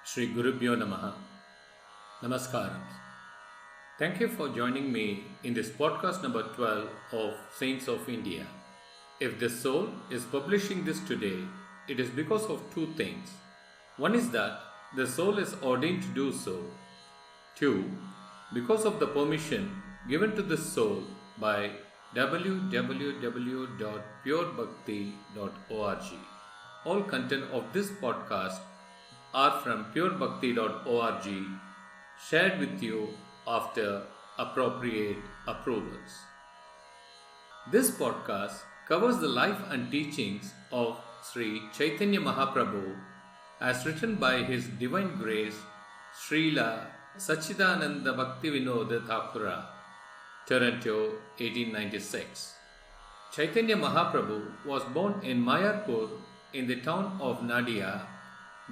Shri Gurubhyo Namaha. Namaskaram. Thank you for joining me in this podcast number 12 of Saints of India. If this soul is publishing this today, it is because of two things. One is that the soul is ordained to do so. Two, because of the permission given to this soul by www.purebhakti.org. All content of this podcast are from purebhakti.org, shared with you after appropriate approvals. This podcast covers the life and teachings of Shri Caitanya Mahaprabhu as written by His Divine Grace Srila Sachidananda Bhaktivinoda Thakura, Toronto, 1896. Caitanya Mahaprabhu was born in Mayarpur in the town of Nadia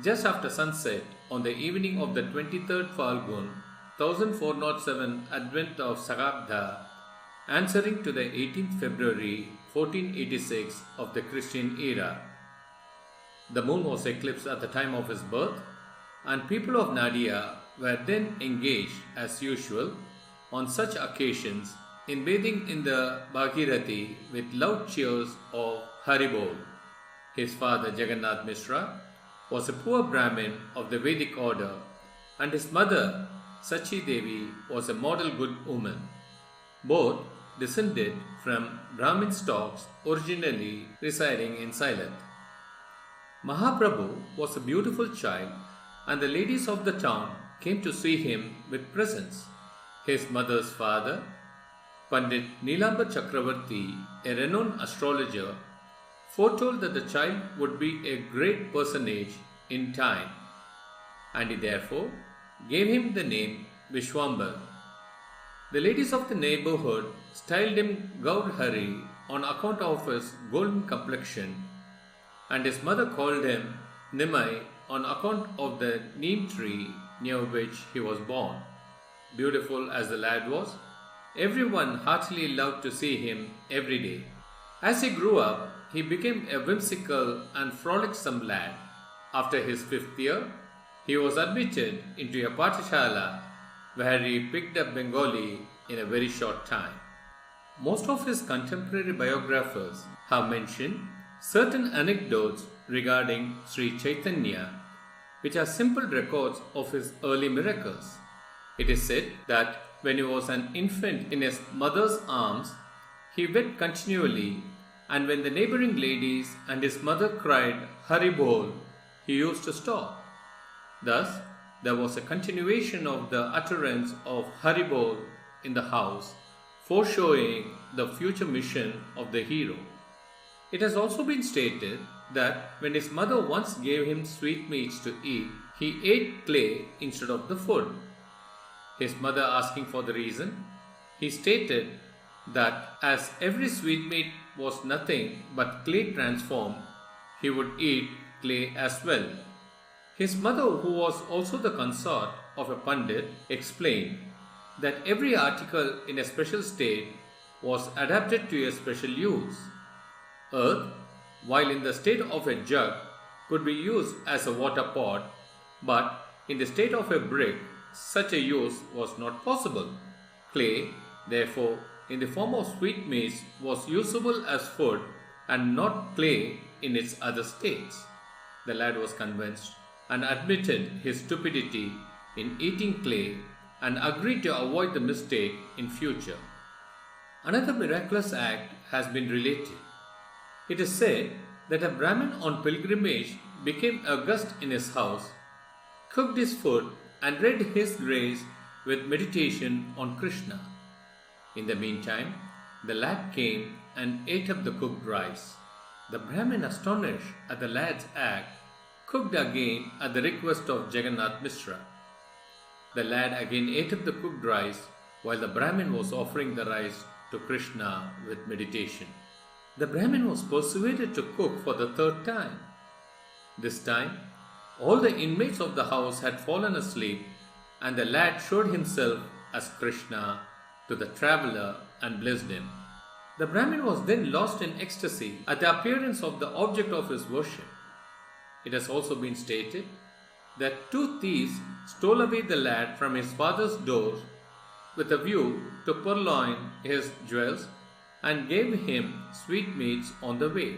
just after sunset on the evening of the 23rd Falgun, 1407 Advent of Sagabda, answering to the 18th February 1486 of the Christian era. The moon was eclipsed at the time of his birth, and people of Nadia were then engaged as usual on such occasions in bathing in the Bhagirathi with loud cheers of Haribol. His father Jagannath Mishra was a poor Brahmin of the Vedic order, and his mother Sachi Devi was a model good woman. Both descended from Brahmin stocks originally residing in Ceylon. Mahaprabhu was a beautiful child, and the ladies of the town came to see him with presents. His mother's father, Pandit Nilamba Chakravarti, a renowned astrologer, foretold that the child would be a great personage in time, and he therefore gave him the name Vishwambar. The ladies of the neighborhood styled him Gaur Hari on account of his golden complexion, and his mother called him Nimai on account of the neem tree near which he was born. Beautiful as the lad was, everyone heartily loved to see him every day. As he grew up, he became a whimsical and frolicsome lad. After his 5th year, he was admitted into a Pathashala where he picked up Bengali in a very short time. Most of his contemporary biographers have mentioned certain anecdotes regarding Sri Caitanya, which are simple records of his early miracles. It is said that when he was an infant in his mother's arms, he wept continually, and when the neighboring ladies and his mother cried Hari Bol, he used to stop. Thus, there was a continuation of the utterance of Hari Bol in the house, foreshadowing the future mission of the hero. It has also been stated that when his mother once gave him sweetmeats to eat, he ate clay instead of the food. His mother asking for the reason, he stated that as every sweetmeat was nothing but clay transformed, he would eat clay as well. His mother, who was also the consort of a Pandit, explained that every article in a special state was adapted to a special use. Earth, while in the state of a jug, could be used as a water pot, but in the state of a brick, such a use was not possible. Clay, therefore, in the form of sweetmeats was usable as food and not clay in its other states. The lad was convinced and admitted his stupidity in eating clay and agreed to avoid the mistake in future. Another miraculous act has been related. It is said that a Brahmin on pilgrimage became a guest in his house, cooked his food and read his grace with meditation on Krishna. In the meantime, the lad came and ate up the cooked rice. The Brahmin, astonished at the lad's act, cooked again at the request of Jagannath Mishra. The lad again ate up the cooked rice while the Brahmin was offering the rice to Krishna with meditation. The Brahmin was persuaded to cook for the 3rd time. This time, all the inmates of the house had fallen asleep, and the lad showed himself as Krishna to the traveller and blessed him. The Brahmin was then lost in ecstasy at the appearance of the object of his worship. It has also been stated that two thieves stole away the lad from his father's door with a view to purloin his jewels and gave him sweetmeats on the way.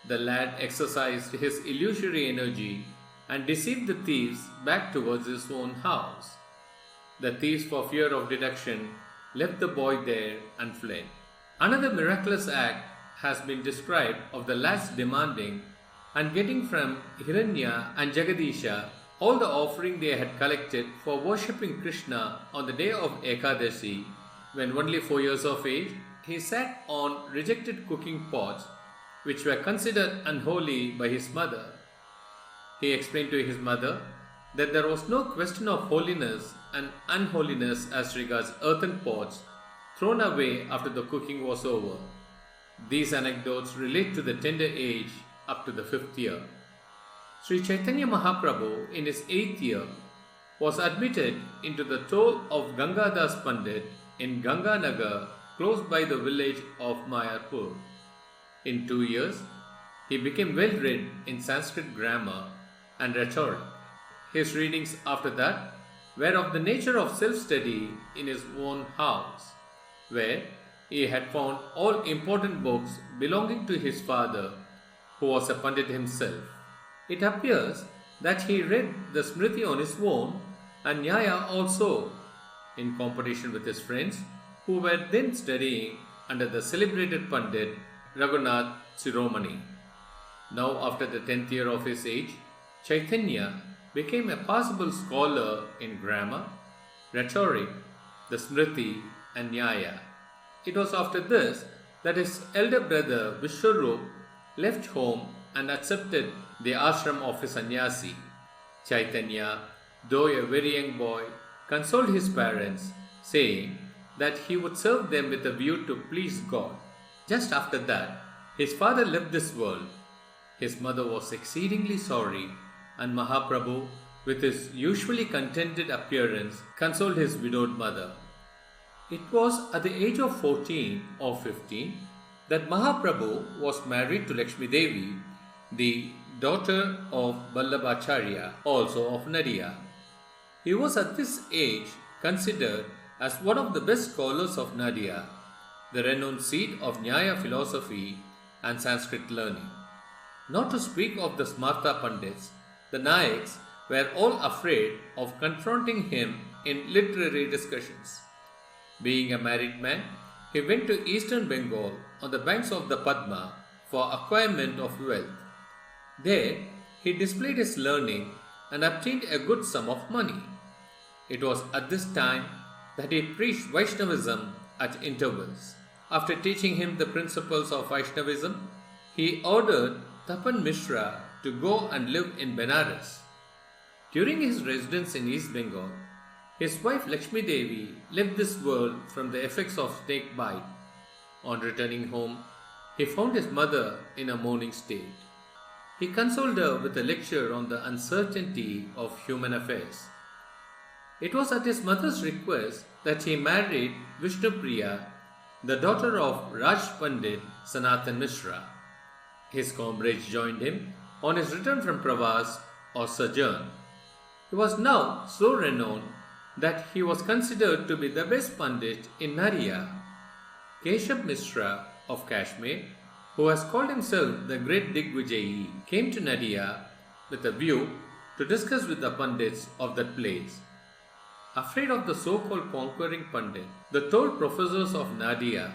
The lad exercised his illusory energy and deceived the thieves back towards his own house. The thieves, for fear of detection, left the boy there and fled. Another miraculous act has been described of the lads demanding and getting from Hiranya and Jagadisha all the offering they had collected for worshipping Krishna on the day of Ekadashi. When only 4 years of age, he sat on rejected cooking pots which were considered unholy by his mother. He explained to his mother that there was no question of holiness and unholiness as regards earthen pots thrown away after the cooking was over. These anecdotes relate to the tender age up to the 5th year. Sri Caitanya Mahaprabhu, in his 8th year, was admitted into the toll of Gangadas Pandit in Ganganagar, close by the village of Mayapur. In 2 years, he became well read in Sanskrit grammar and rhetoric. His readings after that were of the nature of self-study in his own house, where he had found all important books belonging to his father, who was a Pandit himself. It appears that he read the Smriti on his own and Nyaya also, in competition with his friends who were then studying under the celebrated Pandit Raghunath Shiromani. Now, after the 10th year of his age, Caitanya became a passable scholar in grammar, rhetoric, the Smriti and Nyaya. It was after this that his elder brother Vishwarup left home and accepted the ashram of a sannyasi. Caitanya, though a very young boy, consoled his parents, saying that he would serve them with a view to please God. Just after that, his father left this world. His mother was exceedingly sorry, and Mahaprabhu, with his usually contented appearance, consoled his widowed mother. It was at the age of 14 or 15 that Mahaprabhu was married to Lakshmi Devi, the daughter of Vallabhacharya, also of Nadia. He was at this age considered as one of the best scholars of Nadia, the renowned seat of Nyaya philosophy and Sanskrit learning. Not to speak of the Smarta Pandits, the Nayaks were all afraid of confronting him in literary discussions. Being a married man, he went to eastern Bengal on the banks of the Padma for acquirement of wealth. There, he displayed his learning and obtained a good sum of money. It was at this time that he preached Vaishnavism at intervals. After teaching him the principles of Vaishnavism, he ordered Tapan Mishra to go and live in Benares. During his residence in East Bengal, his wife Lakshmi Devi left this world from the effects of snake bite. On returning home, he found his mother in a mourning state. He consoled her with a lecture on the uncertainty of human affairs. It was at his mother's request that he married Vishnupriya, the daughter of Raj Pandit Sanatan Mishra. His comrades joined him on his return from Pravas or sojourn. He was now so renowned that he was considered to be the best Pandit in Nadia. Keshav Mishra of Kashmir, who has called himself the Great Digvijayi, came to Nadia with a view to discuss with the Pandits of that place. Afraid of the so-called conquering Pandit, the told professors of Nadia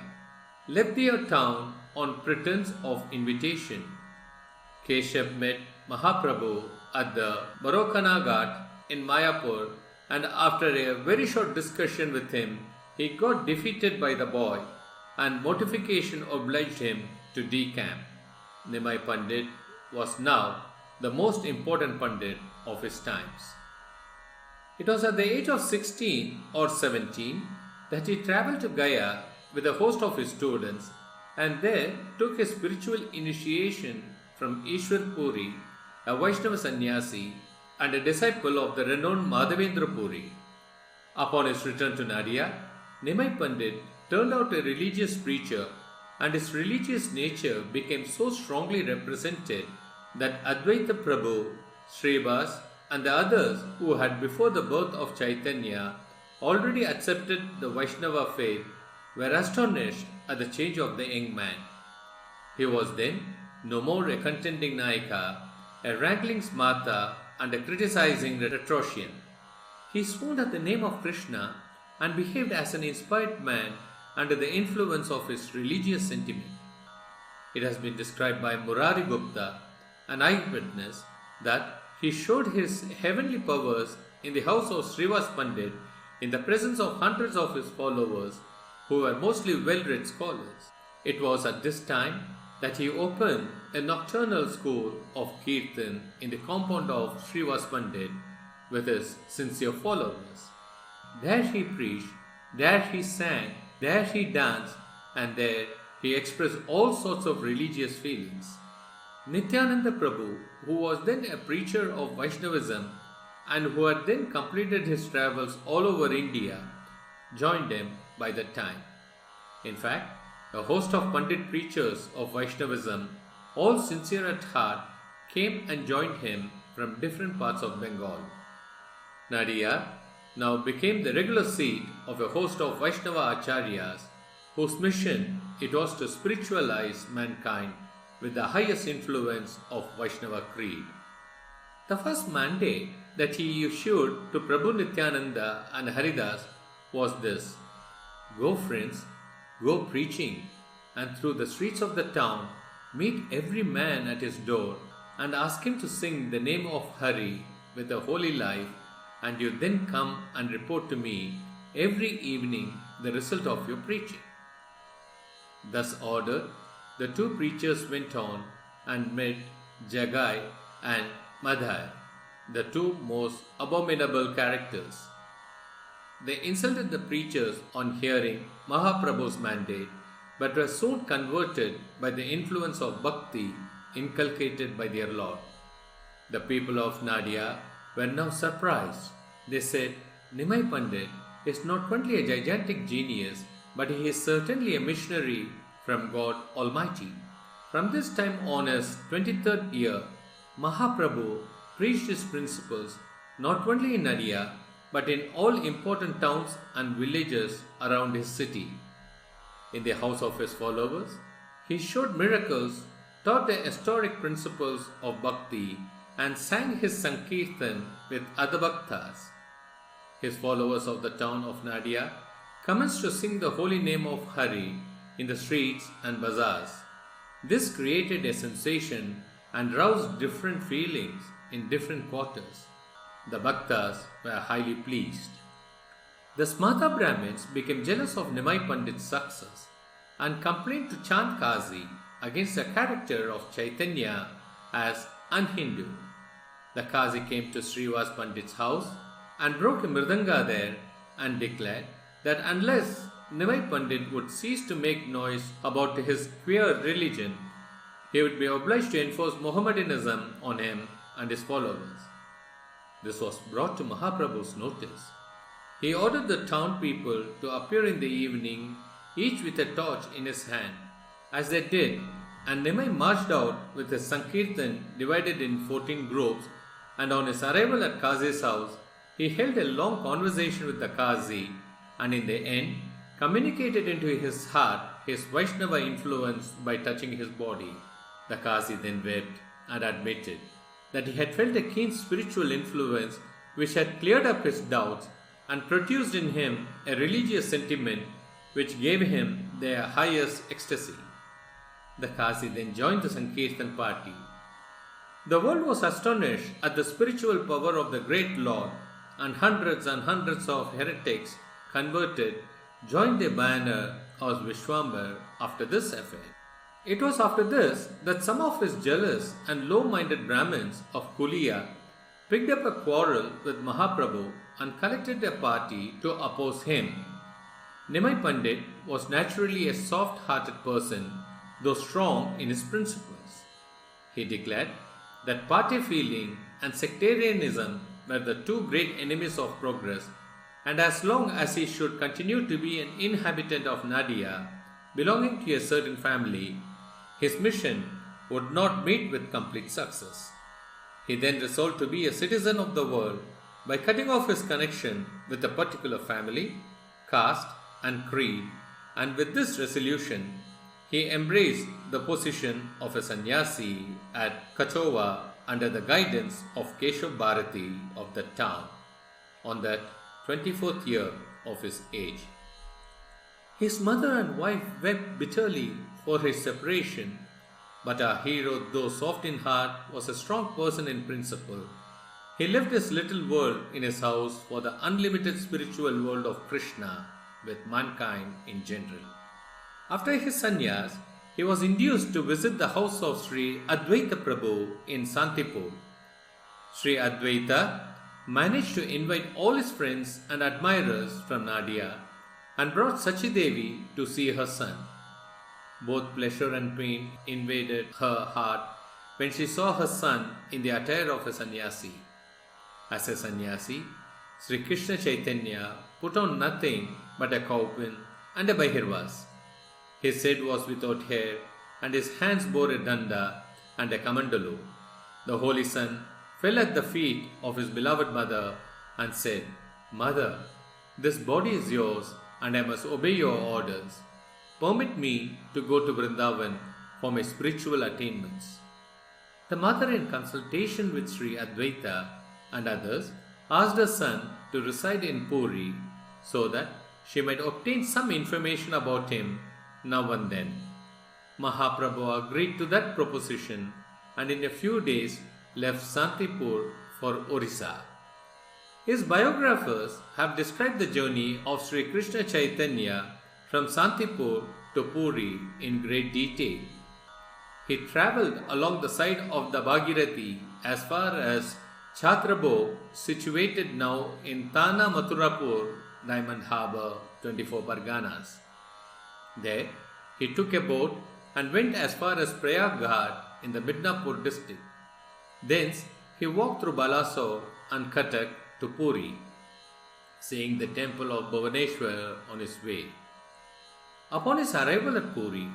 left their town on pretense of invitation. Keshav met Mahaprabhu at the Barokana Ghat in Mayapur, and after a very short discussion with him, he got defeated by the boy, and mortification obliged him to decamp. Nimai Pandit was now the most important Pandit of his times. It was at the age of 16 or 17 that he travelled to Gaya with a host of his students and there took his spiritual initiation from Ishwar Puri, a Vaishnava sannyasi and a disciple of the renowned Madhavendra Puri. Upon his return to Nadia, Nimai Pandit turned out a religious preacher, and his religious nature became so strongly represented that Advaita Prabhu, Srivas and the others who had before the birth of Chaitanya already accepted the Vaishnava faith were astonished at the change of the young man. He was then no more a contending Nayaka, a wrangling Smarta, and a criticizing rhetorician. He swooned at the name of Krishna and behaved as an inspired man under the influence of his religious sentiment. It has been described by Murari Gupta, an eyewitness, that he showed his heavenly powers in the house of Srivas Pandit in the presence of hundreds of his followers who were mostly well-read scholars. It was at this time that he opened a nocturnal school of Kirtan in the compound of Srivas Pandit with his sincere followers. There he preached, there he sang, there he danced, and there he expressed all sorts of religious feelings. Nityananda Prabhu, who was then a preacher of Vaishnavism and who had then completed his travels all over India, joined him by that time. In fact, a host of Pandit preachers of Vaishnavism, all sincere at heart, came and joined him from different parts of Bengal. Nadia now became the regular seat of a host of Vaishnava Acharyas, whose mission it was to spiritualize mankind with the highest influence of Vaishnava creed. The first mandate that he issued to Prabhu Nityananda and Haridas was this: "Go, friends, go preaching, and through the streets of the town meet every man at his door and ask him to sing the name of Hari with a holy life, and you then come and report to me every evening the result of your preaching." Thus ordered, the two preachers went on and met Jagai and Madhai, the two most abominable characters. They insulted the preachers on hearing Mahaprabhu's mandate, but were soon converted by the influence of bhakti inculcated by their Lord. The people of Nadia were now surprised. They said, "Nimai Pandit is not only a gigantic genius, but he is certainly a missionary from God Almighty." From this time on his 23rd year, Mahaprabhu preached his principles not only in Nadia, but in all important towns and villages around his city. In the house of his followers, he showed miracles, taught the historic principles of bhakti, and sang his Sankirtan with other bhaktas. His followers of the town of Nadia commenced to sing the holy name of Hari in the streets and bazaars. This created a sensation and roused different feelings in different quarters. The bhaktas were highly pleased. The Smarta Brahmins became jealous of Nimai Pandit's success and complained to Chand Kazi against the character of Chaitanya as un-Hindu. The Kazi came to Srivas Pandit's house and broke a mridanga there and declared that unless Nimai Pandit would cease to make noise about his queer religion, he would be obliged to enforce Mohammedanism on him and his followers. This was brought to Mahaprabhu's notice. He ordered the town people to appear in the evening, each with a torch in his hand. As they did, and Nimai marched out with his Sankirtan divided in 14 groups, and on his arrival at Kazi's house, he held a long conversation with the Kazi, and in the end, communicated into his heart his Vaishnava influence by touching his body. The Kazi then wept and admitted that he had felt a keen spiritual influence which had cleared up his doubts and produced in him a religious sentiment which gave him their highest ecstasy. The Kazi then joined the Sankirtan party. The world was astonished at the spiritual power of the great Lord, and hundreds of heretics converted joined the banner as Vishwambar after this affair. It was after this that some of his jealous and low-minded Brahmins of Kulia picked up a quarrel with Mahaprabhu and collected a party to oppose him. Nimai Pandit was naturally a soft-hearted person, though strong in his principles. He declared that party feeling and sectarianism were the two great enemies of progress, and as long as he should continue to be an inhabitant of Nadia, belonging to a certain family, his mission would not meet with complete success. He then resolved to be a citizen of the world by cutting off his connection with a particular family, caste, and creed, and with this resolution, he embraced the position of a sannyasi at Kachova under the guidance of Keshav Bharati of the town on that 24th year of his age. His mother and wife wept bitterly for his separation, but our hero, though soft in heart, was a strong person in principle. He left his little world in his house for the unlimited spiritual world of Krishna with mankind in general. After his sannyas, he was induced to visit the house of Shri Advaita Prabhu in Santipur. Shri Advaita managed to invite all his friends and admirers from Nadia and brought Sachi Devi to see her son. Both pleasure and pain invaded her heart when she saw her son in the attire of a sannyasi. As a sannyasi, Sri Krishna Chaitanya put on nothing but a kaupin and a bahirvas. His head was without hair, and his hands bore a danda and a kamandalu. The holy son fell at the feet of his beloved mother and said, "Mother, this body is yours, and I must obey your orders. Permit me to go to Vrindavan for my spiritual attainments." The mother, in consultation with Sri Advaita and others, asked her son to reside in Puri so that she might obtain some information about him now and then. Mahaprabhu agreed to that proposition and in a few days left Santipur for Orissa. His biographers have described the journey of Sri Krishna Chaitanya from Santipur to Puri in great detail. He travelled along the side of the Bhagirathi as far as Chhatrabho, situated now in Thana Mathurapur, Diamond Harbour, 24 Parganas. There, he took a boat and went as far as Prayaghat in the Midnapur district. Thence, he walked through Balasore and Cuttack to Puri, seeing the temple of Bhuvaneshwar on his way. Upon his arrival at Puri,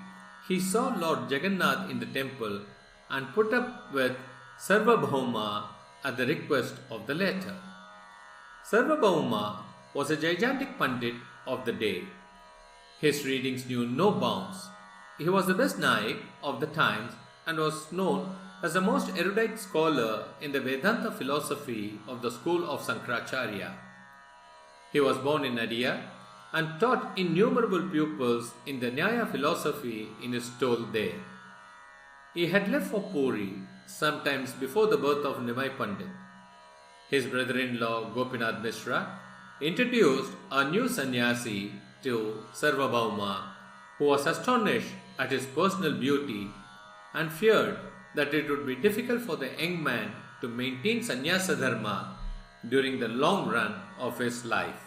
he saw Lord Jagannath in the temple and put up with Sarvabhauma at the request of the latter. Sarvabhauma was a gigantic Pandit of the day. His readings knew no bounds. He was the best Naik of the times and was known as the most erudite scholar in the Vedanta philosophy of the school of Sankaracharya. He was born in Nadia and taught innumerable pupils in the Nyaya philosophy in his stole there. He had left for Puri sometimes before the birth of Nimai Pandit. His brother-in-law Gopinath Mishra introduced a new sannyasi to Sarvabhauma, who was astonished at his personal beauty and feared that it would be difficult for the young man to maintain sannyasa dharma during the long run of his life.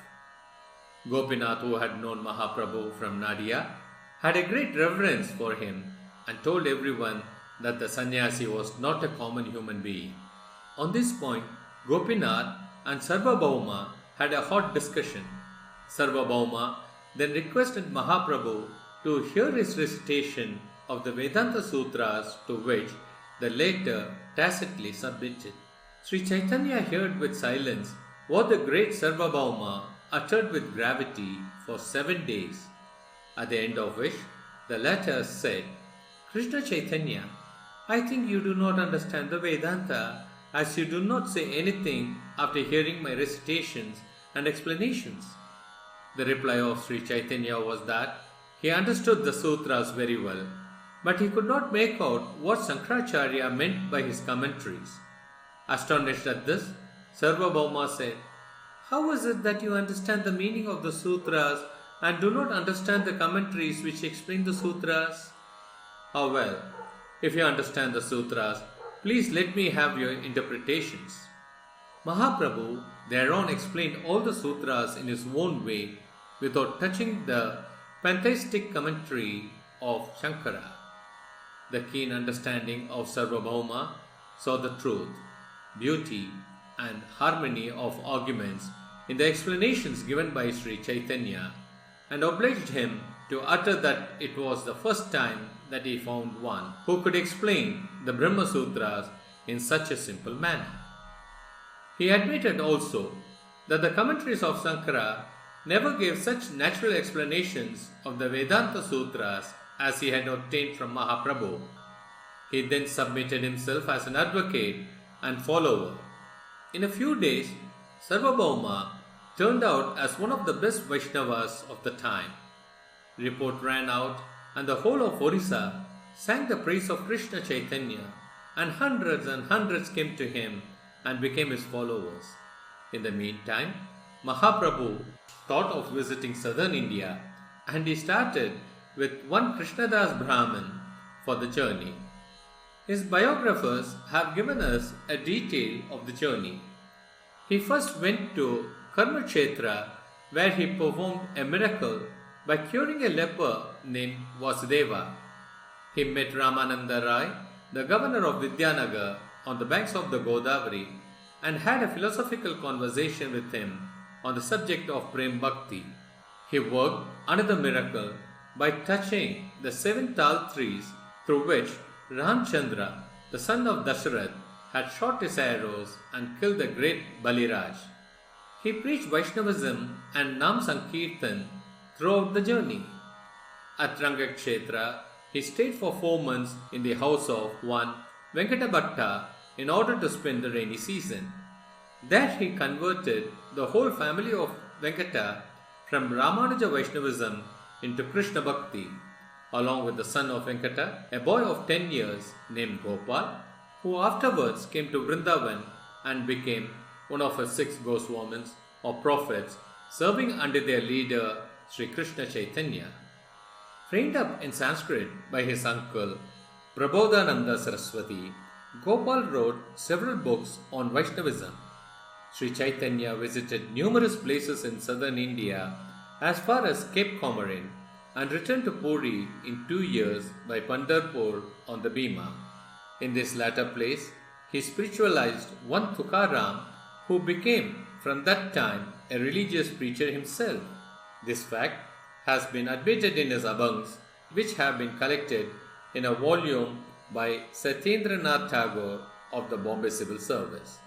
Gopinath, who had known Mahaprabhu from Nadia, had a great reverence for him and told everyone that the sannyasi was not a common human being. On this point, Gopinath and Sarvabhauma had a hot discussion. Sarvabhauma then requested Mahaprabhu to hear his recitation of the Vedanta Sutras, to which the latter tacitly submitted. Sri Chaitanya heard with silence what the great Sarvabhauma uttered with gravity for 7 days, at the end of which the latter said, "Krishna Chaitanya, I think you do not understand the Vedanta, as you do not say anything after hearing my recitations and explanations." The reply of Sri Chaitanya was that he understood the sutras very well, but he could not make out what Sankaracharya meant by his commentaries. Astonished at this, Sarvabhauma said, "How is it that you understand the meaning of the sutras and do not understand the commentaries which explain the sutras?" "Ah well, if you understand the sutras, please let me have your interpretations." Mahaprabhu thereon explained all the sutras in his own way without touching the pantheistic commentary of Shankara. The keen understanding of Sarvabhauma saw the truth, beauty, and harmony of arguments in the explanations given by Sri Chaitanya and obliged him to utter that it was the first time that he found one who could explain the Brahma Sutras in such a simple manner. He admitted also that the commentaries of Sankara never gave such natural explanations of the Vedanta Sutras as he had obtained from Mahaprabhu. He then submitted himself as an advocate and follower. In a few days, Sarvabhauma turned out as one of the best Vaishnavas of the time. Report ran out and the whole of Orissa sang the praise of Krishna Chaitanya, and hundreds came to him and became his followers. In the meantime, Mahaprabhu thought of visiting southern India, and he started with one Krishnadas Brahmin for the journey. His biographers have given us a detail of the journey. He first went to Karmakshetra, where he performed a miracle by curing a leper named Vasudeva. He met Ramananda Rai, the governor of Vidyanagar, on the banks of the Godavari, and had a philosophical conversation with him on the subject of Prem Bhakti. He worked another miracle by touching the 7 tal trees through which Ramchandra, the son of Dasharath, had shot his arrows and killed the great Baliraj. He preached Vaishnavism and Nam Sankirtan throughout the journey. At Rangakshetra, he stayed for 4 months in the house of one Venkatabhatta in order to spend the rainy season. There he converted the whole family of Venkata from Ramanuja Vaishnavism into Krishna Bhakti, along with the son of Venkata, a boy of 10 years named Gopal, who afterwards came to Vrindavan and became one of his 6 Goswamis or prophets, serving under their leader Sri Krishna Chaitanya. Trained up in Sanskrit by his uncle Prabodhananda Saraswati, Gopal wrote several books on Vaishnavism. Sri Chaitanya visited numerous places in southern India as far as Cape Comorin and returned to Puri in 2 years by Pandharpur on the Bhima. In this latter place, he spiritualized one Tukaram, who became from that time a religious preacher himself. This fact has been admitted in his abhangs, which have been collected in a volume by Satyendranath Tagore of the Bombay Civil Service.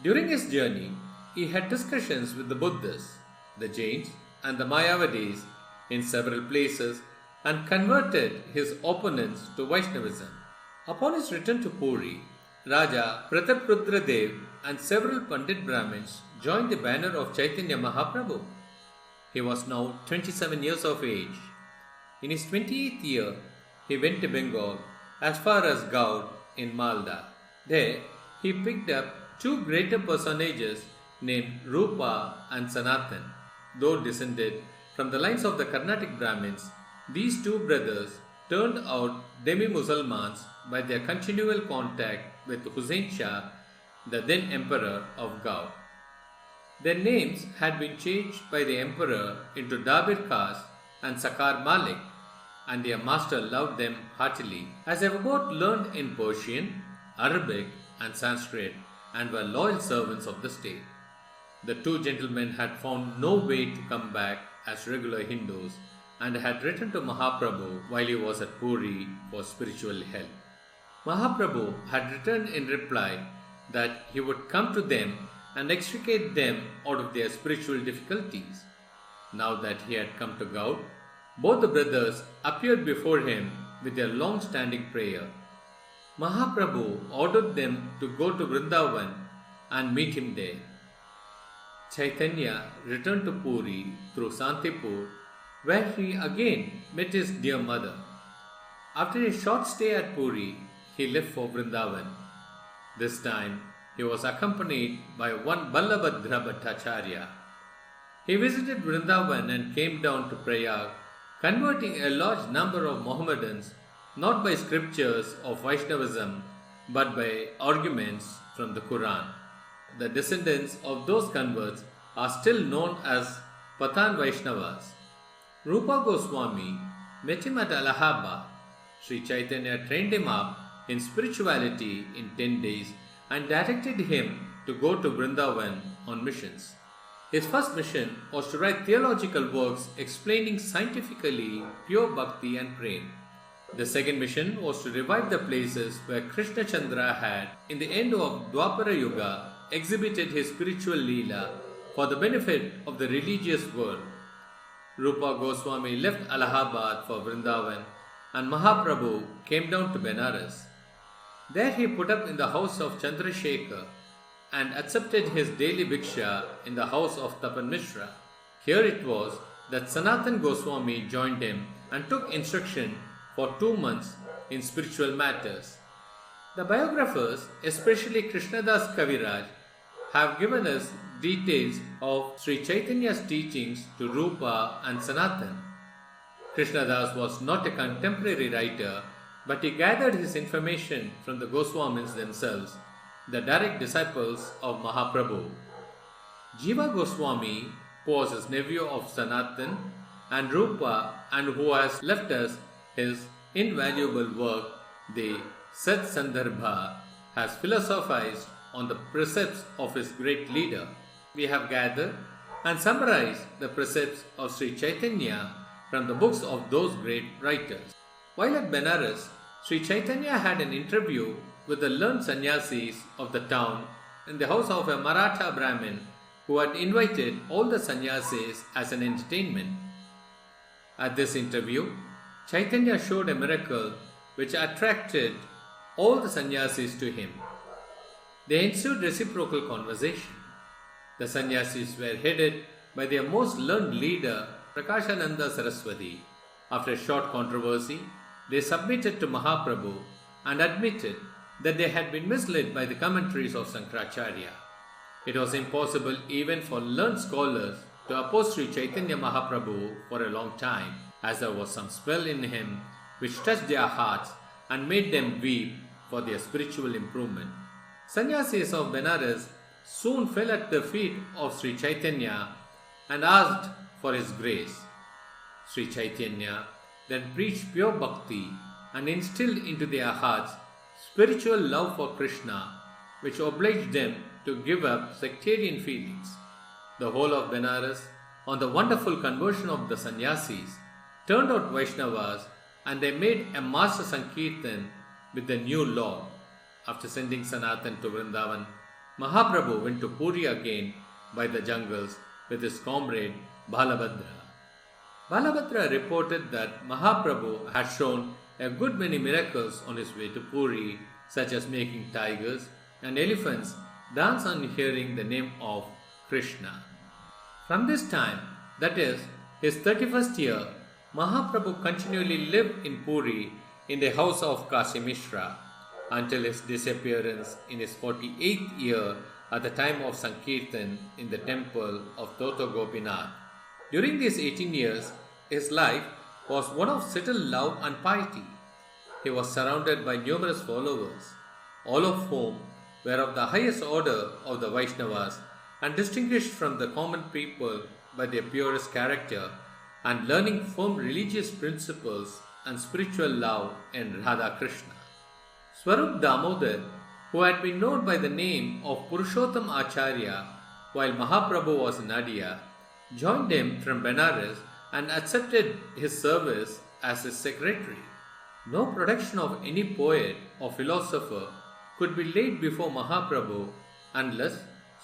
During his journey, he had discussions with the Buddhists, the Jains, and the Mayavadis in several places and converted his opponents to Vaishnavism. Upon his return to Puri, Raja Prataprudra Dev and several Pandit Brahmins joined the banner of Caitanya Mahaprabhu. He was now 27 years of age. In his 28th year, he went to Bengal as far as Gaud in Malda. There, he picked up 2 greater personages named Rupa and Sanatan. Though descended from the lines of the Carnatic Brahmins, these 2 brothers turned out demi-Musalmans by their continual contact with Hussain Shah, the then emperor of Gaud. Their names had been changed by the emperor into Dabir Khas and Sakar Malik, and their master loved them heartily, as they were both learned in Persian, Arabic, and Sanskrit, and were loyal servants of the state. The 2 gentlemen had found no way to come back as regular Hindus and had written to Mahaprabhu while he was at Puri for spiritual help. Mahaprabhu had written in reply that he would come to them and extricate them out of their spiritual difficulties. Now that he had come to Gaud, both the brothers appeared before him with their long-standing prayer. Mahaprabhu ordered them to go to Vrindavan and meet him there. Chaitanya returned to Puri through Santipur, where he again met his dear mother. After a short stay at Puri, he left for Vrindavan. This time, he was accompanied by one Ballabhadra Bhattacharya. He visited Vrindavan and came down to Prayag, converting a large number of Mohammedans not by scriptures of Vaishnavism but by arguments from the Quran. The descendants of those converts are still known as Pathan Vaishnavas. Rupa Goswami met him at Allahabad. Sri Chaitanya trained him up in spirituality in 10 days and directed him to go to Vrindavan on missions. His first mission was to write theological works explaining scientifically pure bhakti and prema. The second mission was to revive the places where Krishna Chandra had, in the end of Dwapara Yuga, exhibited his spiritual Leela for the benefit of the religious world. Rupa Goswami left Allahabad for Vrindavan and Mahaprabhu came down to Benares. There he put up in the house of Chandrasekhar and accepted his daily bhiksha in the house of Tapan Mishra. Here it was that Sanatan Goswami joined him and took instruction for 2 months in spiritual matters. The biographers, especially Krishnadas Kaviraj, have given us details of Sri Chaitanya's teachings to Rupa and Sanatan. Krishnadas was not a contemporary writer, but he gathered his information from the Goswamis themselves, the direct disciples of Mahaprabhu. Jiva Goswami, who was his nephew of Sanatan, and Rupa, and who has left us his invaluable work, the Sat Sandarbha, has philosophized on the precepts of his great leader. We have gathered and summarized the precepts of Sri Chaitanya from the books of those great writers. While at Benares, Sri Chaitanya had an interview with the learned sannyasis of the town in the house of a Maratha Brahmin who had invited all the sannyasis as an entertainment. At this interview, Chaitanya showed a miracle which attracted all the sannyasis to him. There ensued reciprocal conversation. The sannyasis were headed by their most learned leader, Prakashananda Saraswati. After a short controversy, they submitted to Mahaprabhu and admitted that they had been misled by the commentaries of Sankaracharya. It was impossible even for learned scholars to oppose Sri Caitanya Mahaprabhu for a long time, as there was some spell in him which touched their hearts and made them weep for their spiritual improvement. Sannyasis of Benares soon fell at the feet of Sri Chaitanya and asked for his grace. Sri Chaitanya then preached pure bhakti and instilled into their hearts spiritual love for Krishna, which obliged them to give up sectarian feelings. The whole of Benares, on the wonderful conversion of the sannyasis, turned out Vaishnavas and they made a master Sankirtan with the new Lord. After sending Sanatan to Vrindavan, Mahaprabhu went to Puri again by the jungles with his comrade Balabhadra. Balabhadra reported that Mahaprabhu had shown a good many miracles on his way to Puri, such as making tigers and elephants dance on hearing the name of Krishna. From this time, that is, his 31st year, Mahaprabhu continually lived in Puri in the house of Kasi Mishra until his disappearance in his 48th year at the time of Sankirtan in the temple of Toto Gopinath. During these 18 years, his life was one of settled love and piety. He was surrounded by numerous followers, all of whom were of the highest order of the Vaishnavas and distinguished from the common people by their purest character and learning firm religious principles and spiritual love in Radha Krishna. Swarup Damodar, who had been known by the name of Purushottam Acharya while Mahaprabhu was in Nadia, joined him from Benares and accepted his service as his secretary. No production of any poet or philosopher could be laid before Mahaprabhu unless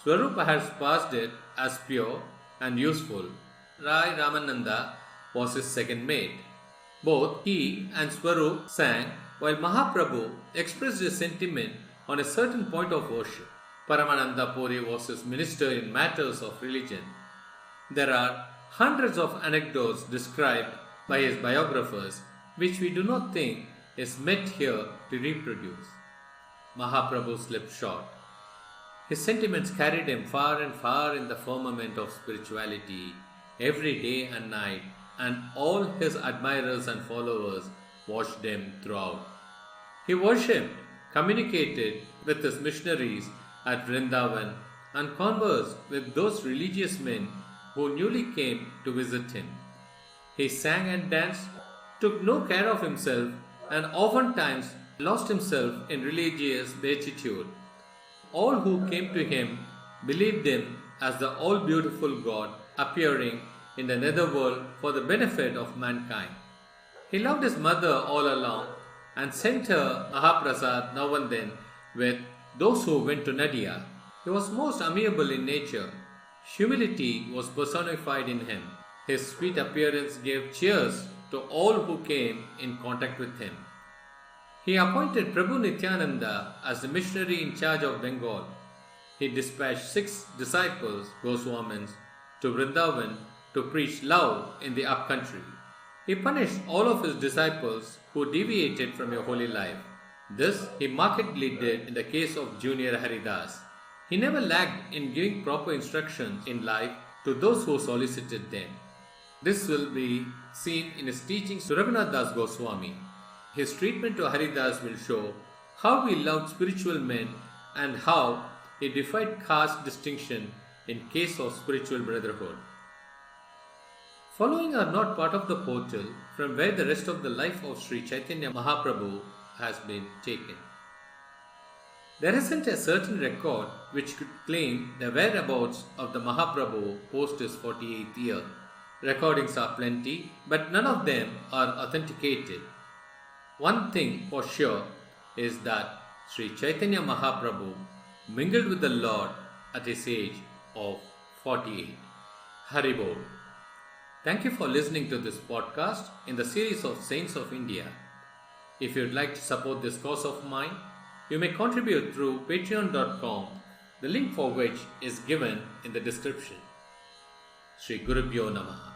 Swarupa has passed it as pure and useful. Rai Ramananda was his second mate. Both he and Swarup sang while Mahaprabhu expressed his sentiment on a certain point of worship. Paramananda Puri was his minister in matters of religion. There are hundreds of anecdotes described by his biographers which we do not think is meant here to reproduce. Mahaprabhu slipped short. His sentiments carried him far and far in the firmament of spirituality every day and night, and all his admirers and followers watched him throughout. He worshipped, communicated with his missionaries at Vrindavan, and conversed with those religious men who newly came to visit him. He sang and danced, took no care of himself, and oftentimes lost himself in religious beatitude. All who came to him believed him as the all-beautiful God appearing in the netherworld for the benefit of mankind. He loved his mother all along and sent her Mahaprasad now and then with those who went to Nadia. He was most amiable in nature. Humility was personified in him. His sweet appearance gave cheers to all who came in contact with him. He appointed Prabhu Nityananda as the missionary in charge of Bengal. He dispatched 6 disciples, Goswamins, to Vrindavan to preach love in the upcountry. He punished all of his disciples who deviated from a holy life. This he markedly did in the case of Junior Haridas. He never lagged in giving proper instructions in life to those who solicited them. This will be seen in his teachings to Raghunath Das Goswami. His treatment to Haridas will show how he loved spiritual men and how he defied caste distinction in case of spiritual brotherhood. Following are not part of the portal from where the rest of the life of Shri Caitanya Mahaprabhu has been taken. There isn't a certain record which could claim the whereabouts of the Mahaprabhu post his 48th year. Recordings are plenty, but none of them are authenticated. One thing for sure is that Sri Caitanya Mahaprabhu mingled with the Lord at his age of 48. Haribol. Thank you for listening to this podcast in the series of Saints of India. If you'd like to support this cause of mine, you may contribute through patreon.com, the link for which is given in the description. Shri Gurubhyo Namaha.